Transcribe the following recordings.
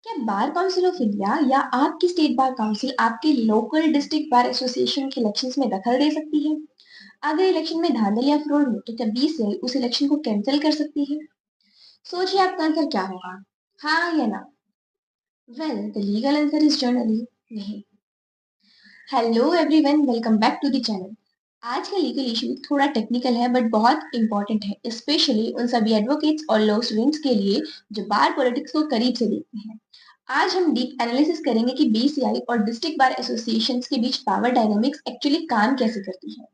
क्या bar council of India या आपकी स्टेट बार काउंसिल आपके लोकल डिस्ट्रिक्ट बार एसोसिएशन के इलेक्शंस में दखल दे सकती है? अगर इलेक्शन में धांधली या फ्रॉड हो तो क्या बीसीआई उस इलेक्शन को कैंसिल कर सकती है? सोचिए आपका आंसर क्या होगा, हाँ या ना? Well, the legal answer is generally नहीं। Hello everyone, welcome back to the channel. आज का लीगल इशू थोड़ा टेक्निकल है बट बहुत इंपॉर्टेंट है, स्पेशली उन सभी एडवोकेट्स और लॉ स्टूडेंट्स के लिए जो बार पॉलिटिक्स को करीब से देखते हैं। आज हम डीप एनालिसिस करेंगे कि बीसीआई और डिस्ट्रिक्ट बार एसोसिएशंस के बीच पावर डायनामिक्स एक्चुअली काम कैसे करती है।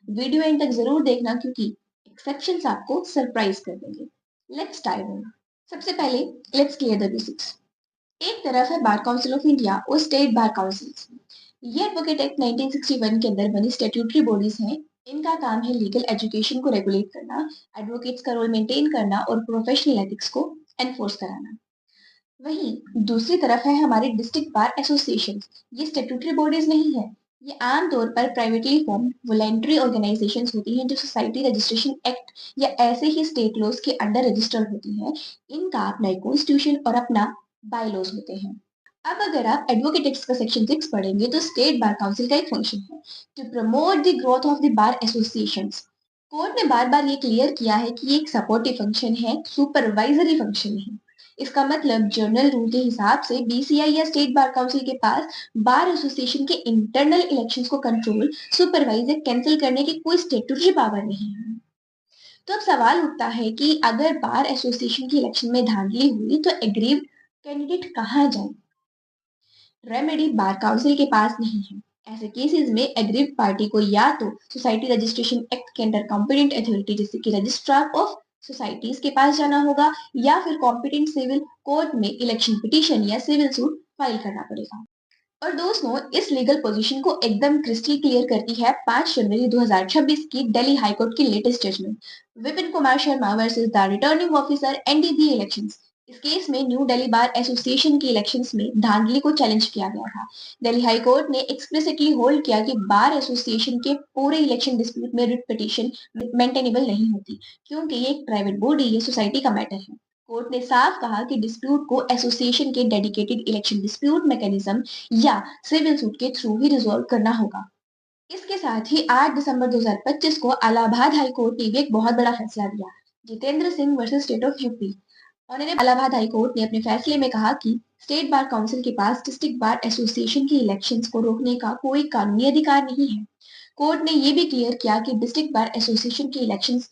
वीडियो एंड तक जरूर देखना क्योंकि एक्सेप्शंस आपको सरप्राइज कर देंगे। Let's dive in. सबसे पहले लेट्स क्लियर द बेसिक्स। एक तरफ है बार काउंसिल ऑफ इंडिया और स्टेट बार काउंसिल्स। ये एडवोकेट एक्ट 1961 के अंदर बनी स्टैट्यूटरी बॉडीज हैं। इनका काम है लीगल एजुकेशन को रेगुलेट करना, एडवोकेट्स का रोल मेंटेन करना और प्रोफेशनल एथिक्स को एनफोर्स कराना। वहीं दूसरी तरफ है हमारी डिस्ट्रिक्ट बार एसोसिएशन। ये स्टैट्यूटरी बॉडीज नहीं है, ये आमतौर पर प्राइवेटली फॉर्म वॉलंटरी ऑर्गेनाइजेशंस होती हैं जो सोसाइटी रजिस्ट्रेशन एक्ट या ऐसे ही स्टेट लॉज के अंडर रजिस्टर्ड होती हैं। इनका अपना एक कॉन्स्टिट्यूशन और अपना बाय लॉज होते हैं। अब अगर आप एडवोकेट एक्ट का सेक्शन 6 पढ़ेंगे तो स्टेट बार काउंसिल का एक फंक्शन है to promote the growth of the bar associations. Court ने बार बार ये क्लियर किया है कि ये एक सपोर्टिव फंक्शन है, सुपरवाइजरी फंक्शन नहीं। इसका मतलब जर्नल रूल के हिसाब से बीसीआई या स्टेट बार काउंसिल के पास बार एसोसिएशन के इंटरनल इलेक्शंस को कंट्रोल, सुपरवाइज या कैंसिल करने की कोई स्टेटूटरी पावर नहीं है। तो अब सवाल उठता है कि अगर बार एसोसिएशन की इलेक्शन में धांधली हुई तो एग्रीव्ड कैंडिडेट कहाँ जाए? रेमेडी बार काउंसिल के पास नहीं है। ऐसे केसेस में एग्रीव्ड पार्टी को या तो सोसाइटी रजिस्ट्रेशन एक्ट के अंडर कॉम्पिटेंट अथॉरिटी जैसे कि रजिस्ट्रार ऑफ सोसाइटीज के पास जाना होगा या फिर कॉम्पिटेंट सिविल कोर्ट में इलेक्शन पिटीशन या सिविल सूट फाइल करना पड़ेगा। और दोस्तों, इस लीगल पोजीशन को एकदम क्रिस्टल क्लियर करती है 5 जनवरी 2026 की दिल्ली हाईकोर्ट की latest judgment, Vipin Kumar Sharma versus the returning officer NDB elections. इस केस में न्यू दिल्ली बार एसोसिएशन की इलेक्शंस में धांधली को चैलेंज किया गया था। दिल्ली हाईकोर्ट ने एक्सप्लिसिटली होल्ड किया कि बार एसोसिएशन के पूरे इलेक्शन डिस्प्यूट में रिट पिटीशन मेंटेनेबल नहीं होती, क्योंकि ये एक प्राइवेट बॉडी या सोसाइटी का मैटर है। कोर्ट ने साफ कहा कि डिस्प्यूट को एसोसिएशन के डेडिकेटेड इलेक्शन डिस्प्यूट मैकेनिज्म या सिविल सूट के थ्रू ही रिजॉल्व करना होगा। इसके साथ ही 8 दिसंबर 2025 को इलाहाबाद हाई कोर्ट ने भी एक बहुत बड़ा फैसला दिया, Jitendra Singh versus state of UP. Honourable Allahabad high court ने अपने फैसले में कहा कि स्टेट बार काउंसिल के पास डिस्ट्रिक्ट बार एसोसिएशन की इलेक्शंस को रोकने का कोई कानूनी अधिकार नहीं है। कोर्ट ने यह भी क्लियर किया कि डिस्ट्रिक्ट बार एसोसिएशन की इलेक्शंस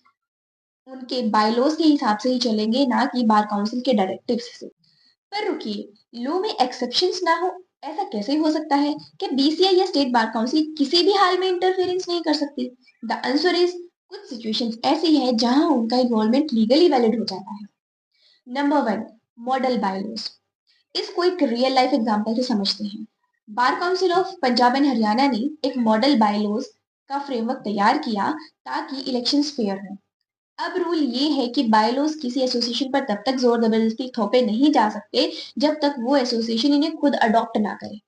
उनके बायलॉज के हिसाब से ही चलेंगे, ना कि बार काउंसिल के डायरेक्टिव्स से। पर रुकिए, लॉ में एक्सेप्शंस ना हो, ऐसा कैसे हो सकता है? कि बीसीआई या स्टेट बार काउंसिल किसी भी हाल में इंटरफेरेंस नहीं कर सकती? द आंसर इज कुछ सिचुएशंस ऐसी है जहां उनका इन्वॉल्वमेंट लीगली वैलिड हो जाता है। Number 1, model bylaws. इसको एक रियल लाइफ एग्जांपल से समझते हैं। Bar council of Punjab and Haryana ने एक मॉडल बायलॉज का फ्रेमवर्क तैयार किया ताकि इलेक्शंस फेयर हो। अब रूल ये है कि बायलॉज किसी एसोसिएशन पर तब तक जोर जबरदस्ती थोपे नहीं जा सकते जब तक वो एसोसिएशन इन्हें खुद अडॉप्ट ना करे।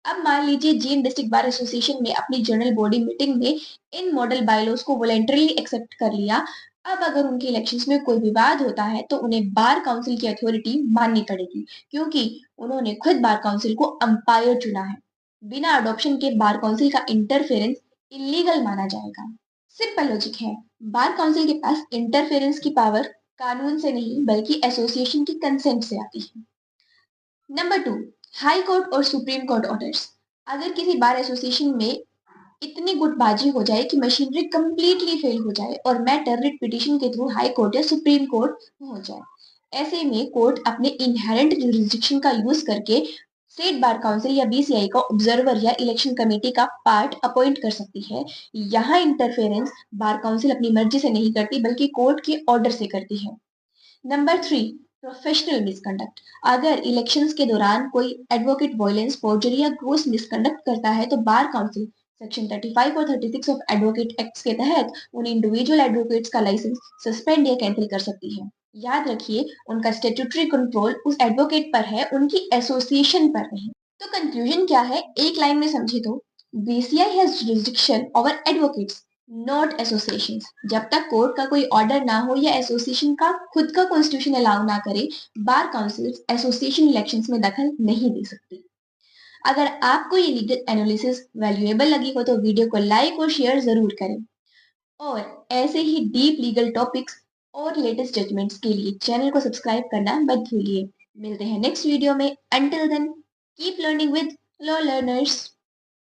अब मान लीजिए जीएम डिस्ट्रिक्ट बार एसोसिएशन में अपनी जनरल बॉडी मीटिंग में इन मॉडल बायलॉज को वॉलेंटरली एक्सेप्ट कर लिया। अब अगर उनके इलेक्शंस में कोई विवाद होता है तो उन्हें बार काउंसिल की अथॉरिटी माननी पड़ेगी, क्योंकि उन्होंने खुद बार काउंसिल को अंपायर चुना है। बिना अडॉप्शन के बार काउंसिल का इंटरफेरेंस इलीगल माना जाएगा। सिंपल लॉजिक है, बार काउंसिल के पास इंटरफेरेंस की पावर कानून से नहीं बल्कि एसोसिएशन की कंसेंट से आती है। नंबर 2, हाई कोर्ट और सुप्रीम कोर्ट ऑर्डर्स। अगर किसी बार एसोसिएशन में इतनी गुटबाजी हो जाए कि मशीनरी कंप्लीटली फेल हो जाए और मैटर रिट पिटीशन के थ्रू हाई कोर्ट या सुप्रीम कोर्ट हो जाए, ऐसे में कोर्ट अपने इनहेरेंट जुरिस्डिक्शन का यूज करके स्टेट बार काउंसिल या बीसीआई का ऑब्जर्वर या इलेक्शन कमेटी का पार्ट अपॉइंट कर सकती है। यहाँ इंटरफेरेंस बार काउंसिल अपनी मर्जी से नहीं करती बल्कि कोर्ट के ऑर्डर से करती है। Number 3, professional misconduct. अगर इलेक्शंस के दौरान कोई एडवोकेट वायलेंस, फोर्जरी या ग्रोस मिसकंडक्ट करता है तो बार काउंसिल सेक्शन 35 और 36 ऑफ एडवोकेट एक्ट्स के तहत उन इंडिविजुअल एडवोकेट्स का लाइसेंस सस्पेंड या कैंसिल कर सकती है। याद रखिए, उनका स्टेट्यूटरी कंट्रोल उस एडवोकेट पर है, उनकी एसोसिएशन पर नहीं। तो कंक्लूजन क्या है, एक लाइन में समझे तो BCI has jurisdiction over advocates not associations. जब तक कोर्ट का कोई ऑर्डर ना हो या एसोसिएशन का खुद का कॉन्स्टिट्यूशन अलाउ ना करे, बार काउंसिल एसोसिएशन इलेक्शंस में दखल नहीं दे सकती। अगर आपको ये लीगल एनालिसिस वैल्यूएबल लगी हो तो वीडियो को लाइक और शेयर जरूर करें, और ऐसे ही डीप लीगल टॉपिक्स और लेटेस्ट जजमेंट्स के लिए चैनल को सब्सक्राइब करना मत भूलिए। मिलते हैं नेक्स्ट वीडियो में। Until then keep learning with law learners.